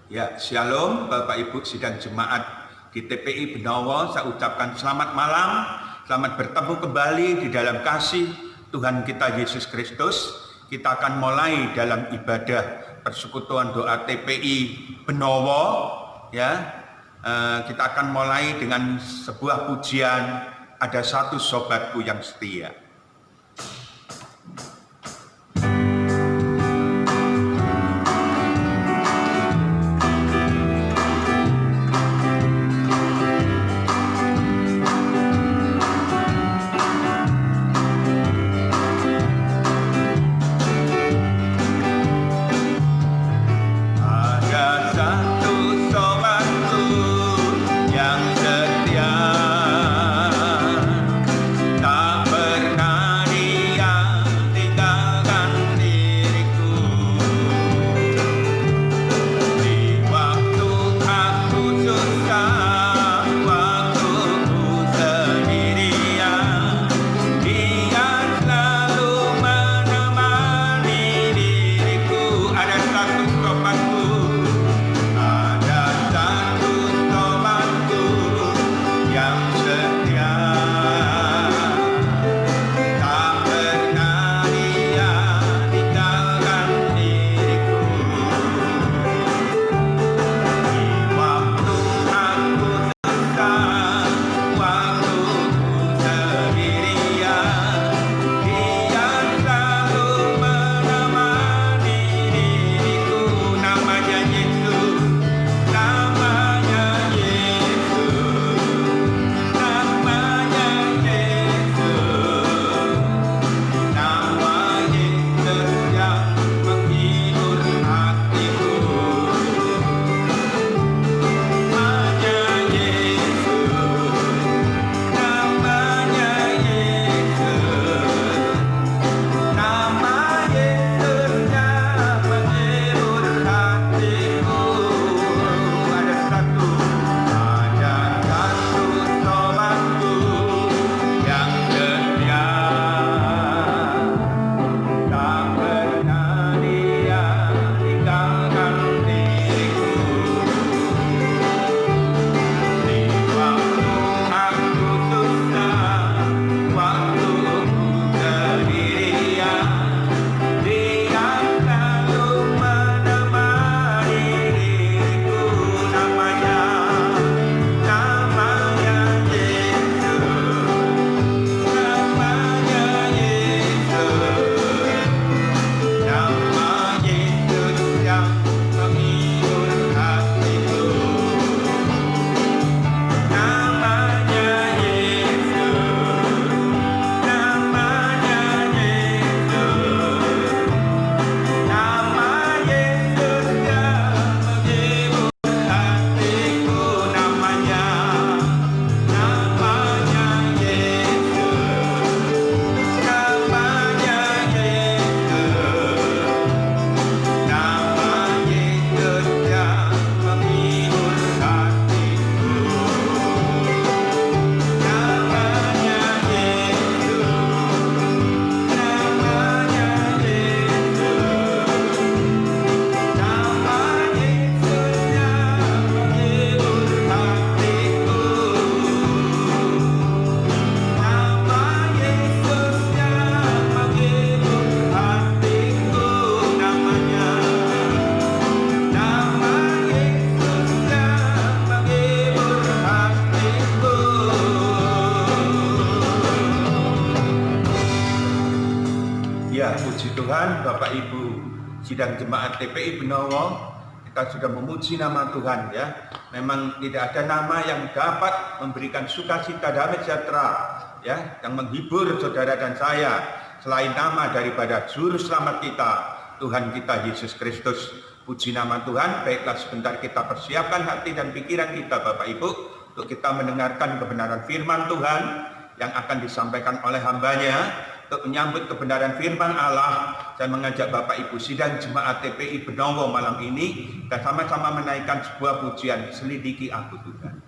Ya, Shalom Bapak Ibu sidang jemaat di TPI Benowo. Saya ucapkan selamat malam, selamat bertemu kembali di dalam kasih Tuhan kita Yesus Kristus. Kita akan mulai dalam ibadah persekutuan doa TPI Benowo. Ya, kita akan mulai dengan sebuah pujian, ada satu sobatku yang setia. Tuhan, Bapak Ibu sidang jemaat TPI Benowo, kita sudah memuji nama Tuhan ya. Memang tidak ada nama yang dapat memberikan sukacita damai sejahtera ya, yang menghibur saudara dan saya selain nama daripada juru selamat kita, Tuhan kita Yesus Kristus. Puji nama Tuhan. Baiklah, sebentar kita persiapkan hati dan pikiran kita Bapak Ibu untuk kita mendengarkan kebenaran firman Tuhan yang akan disampaikan oleh hambanya. Untuk menyambut kebenaran firman Allah, saya mengajak Bapak Ibu sidang jemaat TPI Benowo malam ini dan sama-sama menaikkan sebuah pujian, Selidiki Aku Tuhan.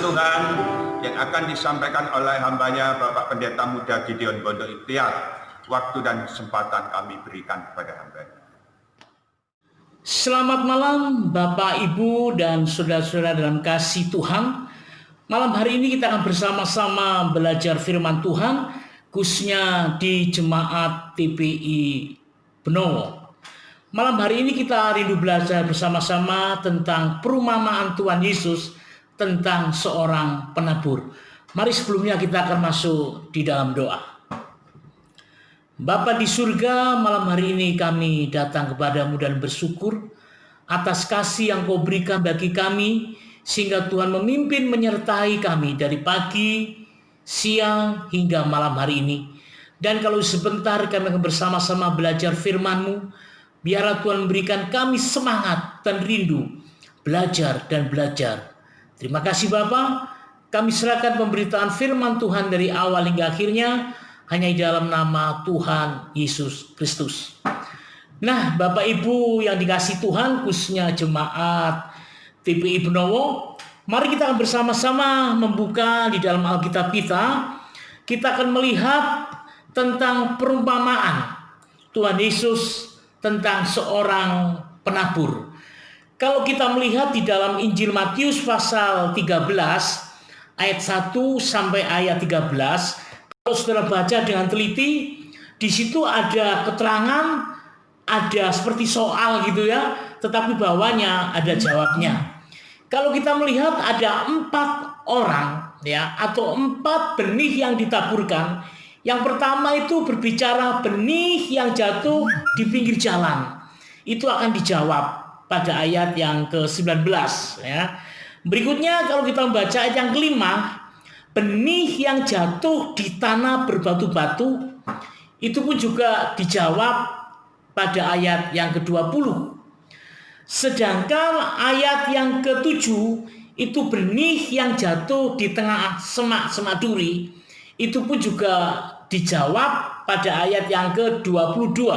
Tuhan yang akan disampaikan oleh hambanya Bapak Pendeta Muda Gideon Bondo Ikhtiar. Waktu dan kesempatan kami berikan kepada hambanya. Selamat malam Bapak, Ibu, dan saudara-saudara dalam kasih Tuhan. Malam hari ini kita akan bersama-sama belajar firman Tuhan, khususnya di Jemaat TPI Benowo. Malam hari ini kita rindu belajar bersama-sama tentang perumpamaan Tuhan Yesus tentang seorang penabur. Mari sebelumnya kita akan masuk di dalam doa. Bapa di surga, malam hari ini kami datang kepadamu dan bersyukur atas kasih yang kau berikan bagi kami, sehingga Tuhan memimpin menyertai kami dari pagi, siang, hingga malam hari ini. Dan kalau sebentar kami akan bersama-sama belajar firman-Mu, biarlah Tuhan memberikan kami semangat dan rindu belajar dan belajar. Terima kasih Bapa, kami serahkan pemberitaan firman Tuhan dari awal hingga akhirnya, hanya di dalam nama Tuhan Yesus Kristus. Nah, Bapak Ibu yang dikasihi Tuhan, khususnya jemaat TPI Benowo, mari kita akan bersama-sama membuka di dalam Alkitab kita. Kita akan melihat tentang perumpamaan Tuhan Yesus tentang seorang penabur. Kalau kita melihat di dalam Injil Matius pasal 13 ayat 1 sampai ayat 13, kalau saudara baca dengan teliti, di situ ada keterangan, ada seperti soal gitu ya, tetapi bawahnya ada jawabnya. Kalau kita melihat ada 4 orang ya, atau 4 benih yang ditaburkan. Yang pertama itu berbicara benih yang jatuh di pinggir jalan. Itu akan dijawab pada ayat yang ke-19 ya. Berikutnya kalau kita membaca ayat yang kelima, benih yang jatuh di tanah berbatu-batu, itu pun juga dijawab pada ayat yang ke-20. Sedangkan ayat yang ke-7 itu benih yang jatuh di tengah semak-semak duri, itu pun juga dijawab pada ayat yang ke-22.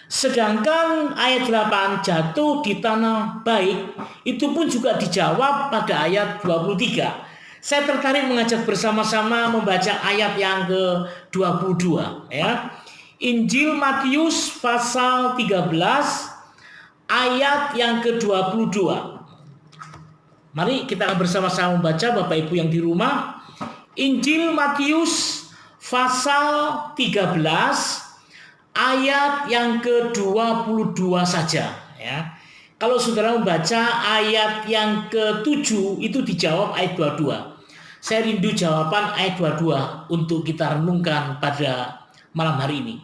Sedangkan ayat 8 jatuh di tanah baik, itu pun juga dijawab pada ayat 23. Saya tertarik mengajak bersama-sama membaca ayat yang ke-22 ya. Injil Matius pasal 13 ayat yang ke-22. Mari kita akan bersama-sama membaca, Bapak Ibu yang di rumah. Injil Matius pasal 13 ayat yang ke-22 saja ya. Kalau saudara membaca ayat yang ke-7 itu dijawab ayat 22. Saya rindu jawaban ayat 22 untuk kita renungkan pada malam hari ini.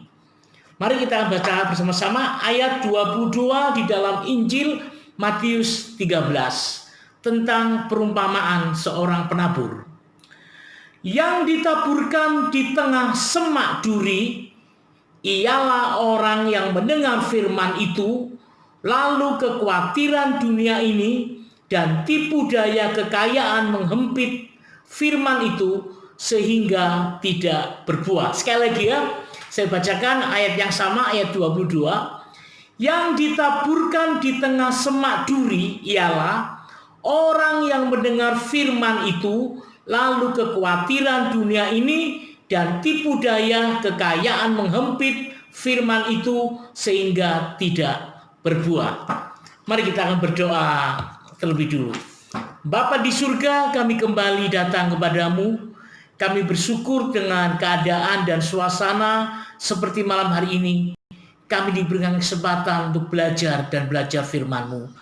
Mari kita baca bersama-sama ayat 22 di dalam Injil Matius 13 tentang perumpamaan seorang penabur. Yang ditaburkan di tengah semak duri ialah orang yang mendengar firman itu, lalu kekhawatiran dunia ini dan tipu daya kekayaan menghempit firman itu sehingga tidak berbuah. Sekali lagi ya, saya bacakan ayat yang sama, ayat 22. Yang ditaburkan di tengah semak duri ialah orang yang mendengar firman itu, lalu kekhawatiran dunia ini dan tipu daya kekayaan menghempit firman itu sehingga tidak berbuah. Mari kita akan berdoa terlebih dulu. Bapa di surga, kami kembali datang kepadamu. Kami bersyukur dengan keadaan dan suasana seperti malam hari ini. Kami diberikan kesempatan untuk belajar dan belajar firman-Mu.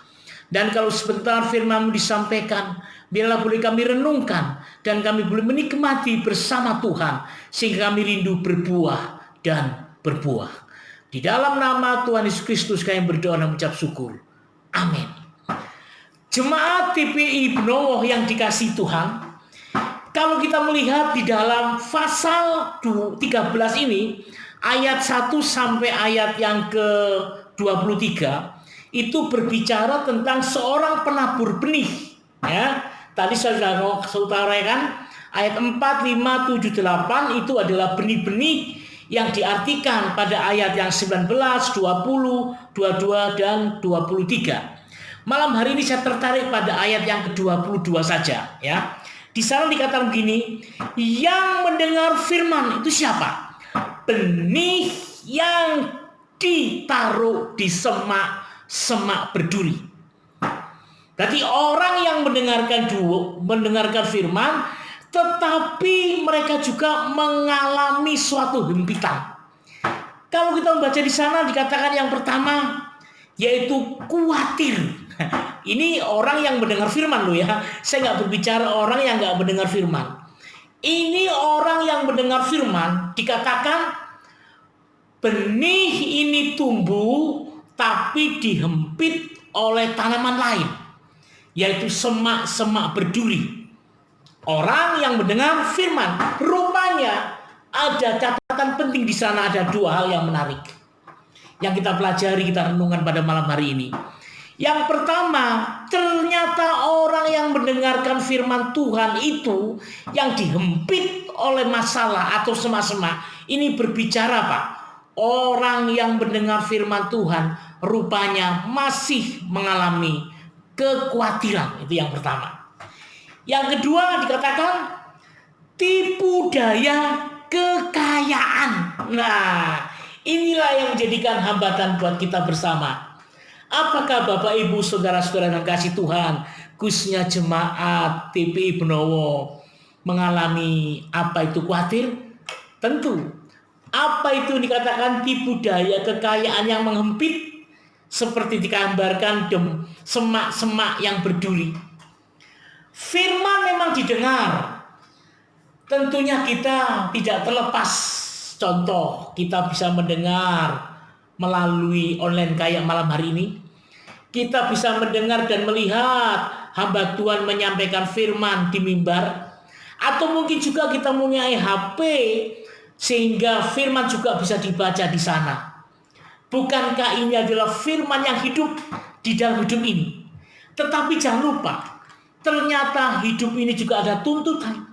Dan kalau sebentar firman-Mu disampaikan, biarlah boleh kami renungkan dan kami boleh menikmati bersama Tuhan sehingga kami rindu berbuah dan berbuah. Di dalam nama Tuhan Yesus Kristus kami berdoa dan mengucap syukur. Amin. Jemaat TPI Benowo yang dikasihi Tuhan, kalau kita melihat di dalam pasal 13 ini, ayat 1 sampai ayat yang ke-23, itu berbicara tentang seorang penabur benih. Ya, tadi saya sudah sampaikan ayat 4, 5, 7, 8 itu adalah benih-benih yang diartikan pada ayat yang 19, 20, 22, dan 23. Malam hari ini saya tertarik pada ayat yang ke-22 saja ya. Di sana dikatakan begini, yang mendengar firman itu siapa? Benih yang ditaruh di semak-semak berduri. Berarti orang yang mendengarkan firman, tetapi mereka juga mengalami suatu hempitan. Kalau kita membaca di sana dikatakan yang pertama yaitu khawatir. Ini orang yang mendengar firman loh ya. Saya nggak berbicara orang yang nggak mendengar firman. Ini orang yang mendengar firman dikatakan benih ini tumbuh tapi dihempit oleh tanaman lain, yaitu semak-semak berduri. Orang yang mendengar firman, rupanya ada catatan penting di sana, ada dua hal yang menarik yang kita pelajari, kita renungkan pada malam hari ini. Yang pertama, ternyata orang yang mendengarkan firman Tuhan itu yang dihempit oleh masalah atau semak-semak ini berbicara Pak. Orang yang mendengar firman Tuhan rupanya masih mengalami kekhawatiran. Itu yang pertama. Yang kedua dikatakan tipu daya kekayaan. Nah, inilah yang menjadikan hambatan buat kita bersama. Apakah Bapak Ibu saudara-saudara yang kasih Tuhan, khususnya jemaat TPI Benowo mengalami apa itu khawatir? Tentu. Apa itu dikatakan tipu daya kekayaan yang menghempit? Seperti digambarkan semak-semak yang berduri. Firman memang didengar. Tentunya kita tidak terlepas. Contoh, kita bisa mendengar melalui online kayak malam hari ini. Kita bisa mendengar dan melihat hamba Tuhan menyampaikan firman di mimbar. Atau mungkin juga kita mempunyai HP sehingga firman juga bisa dibaca di sana. Bukankah ini adalah firman yang hidup di dalam hidup ini? Tetapi jangan lupa, ternyata hidup ini juga ada tuntutan.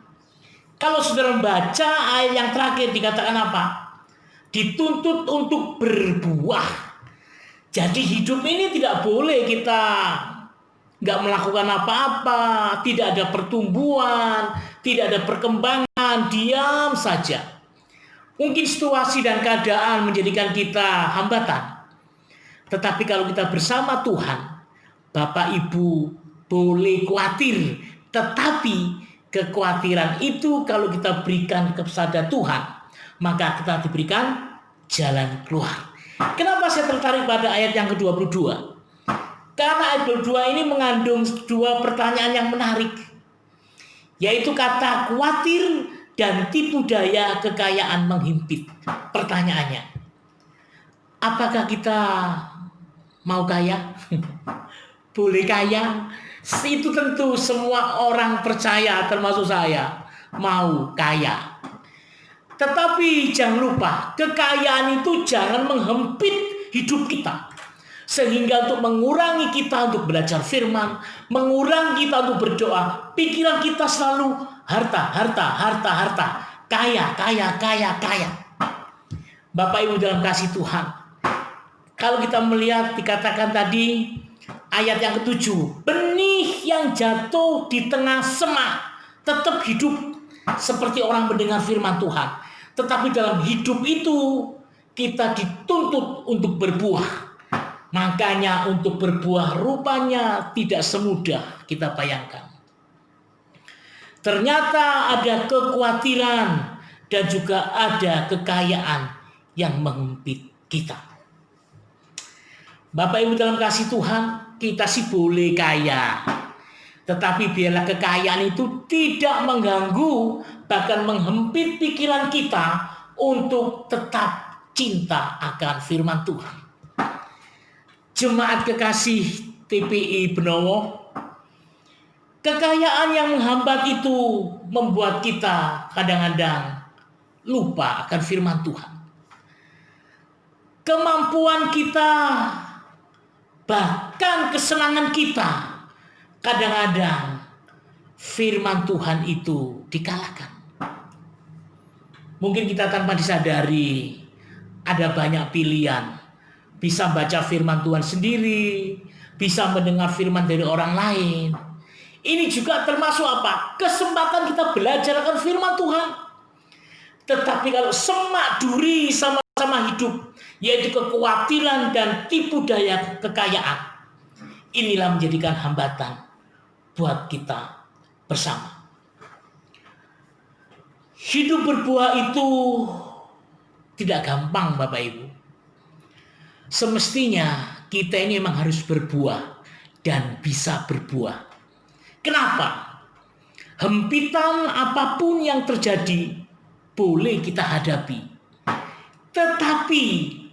Kalau saudara membaca ayat yang terakhir dikatakan apa? Dituntut untuk berbuah. Jadi hidup ini tidak boleh kita nggak melakukan apa-apa, tidak ada pertumbuhan, tidak ada perkembangan, diam saja. Mungkin situasi dan keadaan menjadikan kita hambatan. Tetapi kalau kita bersama Tuhan, Bapak Ibu boleh khawatir, tetapi kekhawatiran itu kalau kita berikan kepada Tuhan, maka kita diberikan jalan keluar. Kenapa saya tertarik pada ayat yang ke-22? Karena ayat 22 ini mengandung dua pertanyaan yang menarik, yaitu kata khawatir dan tipu daya kekayaan menghimpit. Pertanyaannya, apakah kita mau kaya? Boleh kaya? Itu tentu semua orang percaya, termasuk saya, mau kaya. Tetapi jangan lupa, kekayaan itu jangan menghempit hidup kita. Sehingga untuk mengurangi kita untuk belajar firman, mengurangi kita untuk berdoa, pikiran kita selalu harta. Kaya. Bapak Ibu dalam kasih Tuhan, kalau kita melihat dikatakan tadi ayat yang ke-7, benih yang jatuh di tengah semak tetap hidup seperti orang mendengar firman Tuhan. Tetapi dalam hidup itu kita dituntut untuk berbuah. Makanya untuk berbuah rupanya tidak semudah kita bayangkan. Ternyata ada kekhawatiran dan juga ada kekayaan yang menghempit kita. Bapak Ibu dalam kasih Tuhan, kita sih boleh kaya. Tetapi biarlah kekayaan itu tidak mengganggu, bahkan menghempit pikiran kita untuk tetap cinta akan firman Tuhan. Jemaat kekasih TPI Benowo, kekayaan yang menghambat itu membuat kita kadang-kadang lupa akan firman Tuhan. Kemampuan kita, bahkan kesenangan kita, kadang-kadang firman Tuhan itu dikalahkan. Mungkin kita tanpa disadari ada banyak pilihan. Bisa baca firman Tuhan sendiri, bisa mendengar firman dari orang lain. Ini juga termasuk apa? Kesempatan kita belajar akan firman Tuhan. Tetapi kalau semak duri sama-sama hidup, yaitu kekhawatiran dan tipu daya kekayaan, inilah menjadikan hambatan buat kita bersama. Hidup berbuah itu tidak gampang, Bapak Ibu. Semestinya kita ini memang harus berbuah dan bisa berbuah. Kenapa? Hempitan apapun yang terjadi boleh kita hadapi. Tetapi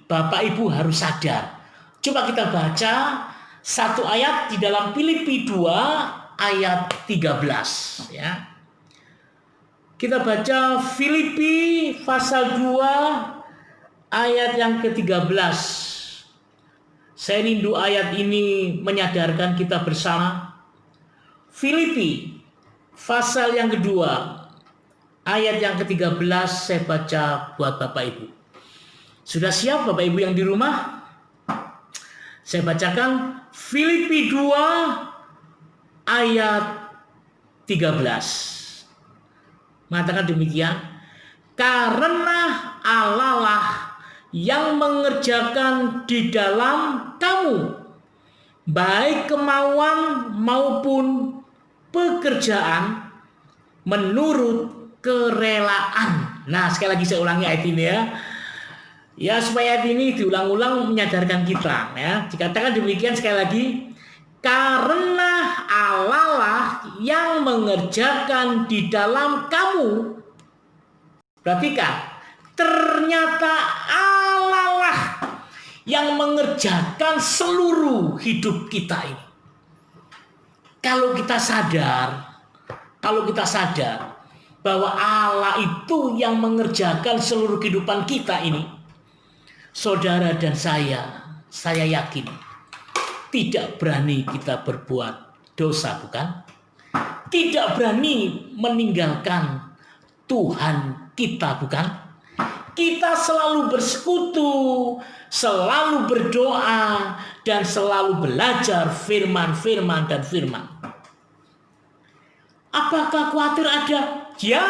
Bapak Ibu harus sadar. Coba kita baca satu ayat di dalam Filipi 2 ayat 13 ya. Kita baca Filipi pasal 2 ayat yang ke-13. Saya rindu ayat ini menyadarkan kita bersama. Filipi pasal yang kedua ayat yang ke-13 saya baca buat Bapak Ibu. Sudah siap Bapak Ibu yang di rumah? Saya bacakan Filipi 2 ayat 13. Mengatakan demikian, karena Allah lah yang mengerjakan di dalam kamu baik kemauan maupun pekerjaan menurut kerelaan. Nah, sekali lagi saya ulangi ayat ini ya. Ya, supaya ayat ini diulang-ulang menyadarkan kita ya. Dikatakan demikian sekali lagi, karena Allah lah yang mengerjakan di dalam kamu. Perhatikan, ternyata Allah lah yang mengerjakan seluruh hidup kita ini. Kalau kita sadar bahwa Allah itu yang mengerjakan seluruh kehidupan kita ini, saudara dan saya yakin tidak berani kita berbuat dosa, bukan? Tidak berani meninggalkan Tuhan kita, bukan? Kita selalu bersekutu, selalu berdoa, dan selalu belajar firman-firman dan firman. Apakah khawatir ada? Ya.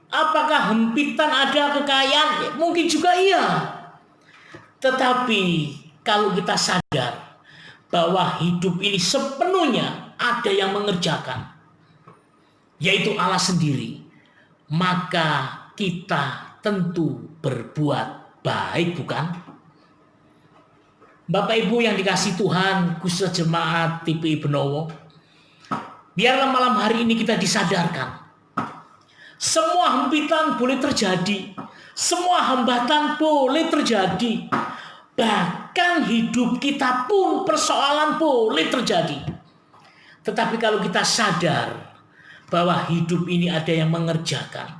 Apakah hempitan ada, kekayaan? Mungkin juga iya. Tetapi kalau kita sadar bahwa hidup ini sepenuhnya ada yang mengerjakan, yaitu Allah sendiri, maka kita tentu berbuat baik, bukan? Bapak Ibu yang dikasihi Tuhan, khususnya jemaat TPI Benowo, biarlah malam hari ini kita disadarkan. Semua hempitan boleh terjadi, semua hambatan boleh terjadi, bahkan hidup kita pun persoalan boleh terjadi. Tetapi kalau kita sadar bahwa hidup ini ada yang mengerjakan,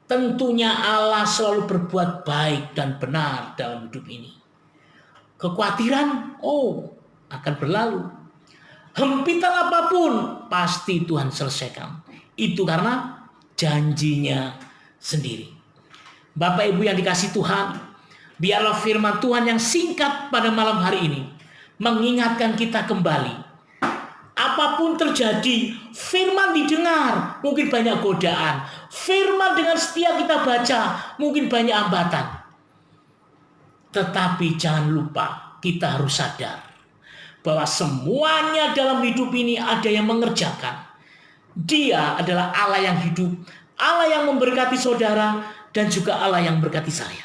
tentunya Allah selalu berbuat baik dan benar dalam hidup ini. Kekhawatiran, akan berlalu. Hempitan apapun, pasti Tuhan selesaikan. Itu karena janjinya sendiri. Bapak Ibu yang dikasihi Tuhan, biarlah firman Tuhan yang singkat pada malam hari ini mengingatkan kita kembali. Apapun terjadi, firman didengar, mungkin banyak godaan. Firman dengan setia kita baca, mungkin banyak hambatan. Tetapi jangan lupa, kita harus sadar bahwa semuanya dalam hidup ini ada yang mengerjakan. Dia adalah Allah yang hidup, Allah yang memberkati saudara, dan juga Allah yang memberkati saya.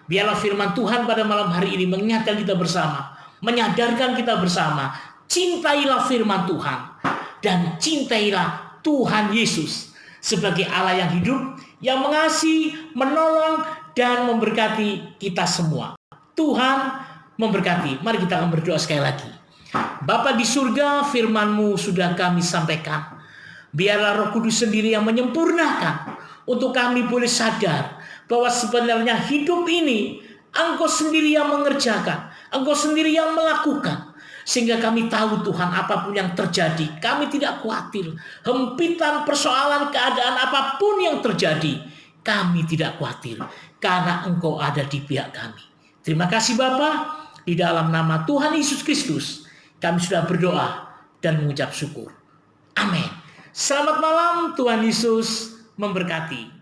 Biarlah firman Tuhan pada malam hari ini mengingatkan kita bersama, menyadarkan kita bersama, cintailah firman Tuhan, dan cintailah Tuhan Yesus sebagai Allah yang hidup, yang mengasihi, menolong, dan memberkati kita semua. Tuhan memberkati. Mari kita akan berdoa sekali lagi. Bapa di surga, firman-Mu sudah kami sampaikan. Biarlah Roh Kudus sendiri yang menyempurnakan untuk kami boleh sadar bahwa sebenarnya hidup ini Engkau sendiri yang mengerjakan, Engkau sendiri yang melakukan. Sehingga kami tahu Tuhan, apapun yang terjadi, kami tidak khawatir. Hempitan, persoalan, keadaan apapun yang terjadi, kami tidak khawatir. Karena Engkau ada di pihak kami. Terima kasih Bapa, di dalam nama Tuhan Yesus Kristus kami sudah berdoa dan mengucap syukur. Amin. Selamat malam, Tuhan Yesus memberkati.